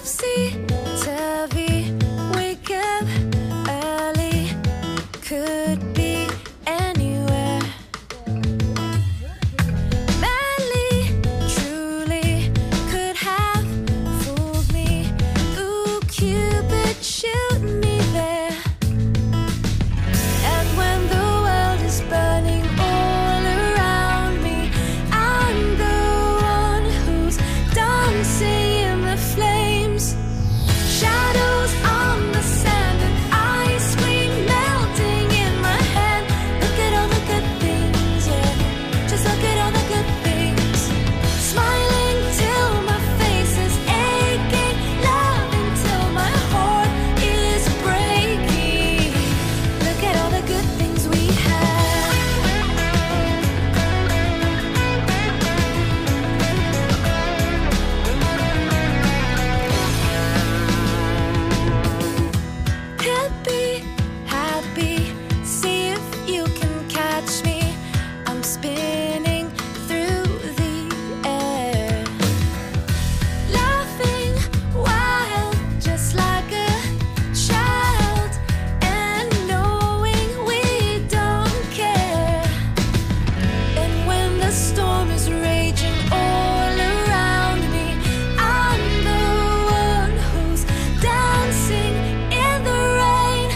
see TV, wake up early, could be anywhere. Madly, truly, could have fooled me. Ooh, Cupid, shoot me there. And when the world is burning all around me, I'm the one who's dancing in the flames. Shadows on the sand and ice cream melting in my hand. Look at all the good things, yeah. Just look at all the good things. Smiling till my face is aching, loving till my heart is breaking. Look at all the good things we have. Happy, happy, see if you can catch me. I'm spinning through the air, laughing wild, just like a child, and knowing we don't care. And when the storm is raging all around me, I'm the one who's dancing in the rain.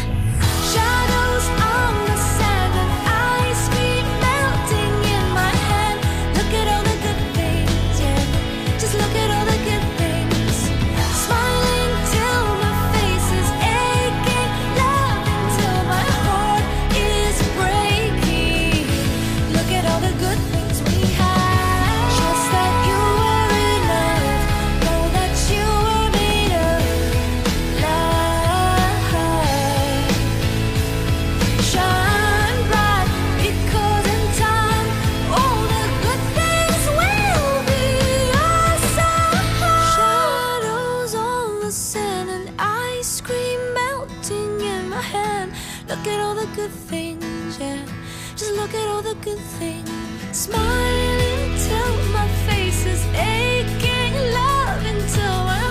Shadows on the sand and ice cream melting in my hand. Look at all the good things, yeah. Just look at all the good things. Smiling till my face is aching, loving till my heart is breaking. Look at all the good things we have. Just that you were enough. Know that you were made of love. Shine bright, because in time all the good things will be awesome. Shadows on the sand and ice cream melting in my hand. Look at all the good things, yeah. Just look at all the good things. Smiling till my face is aching, loving till my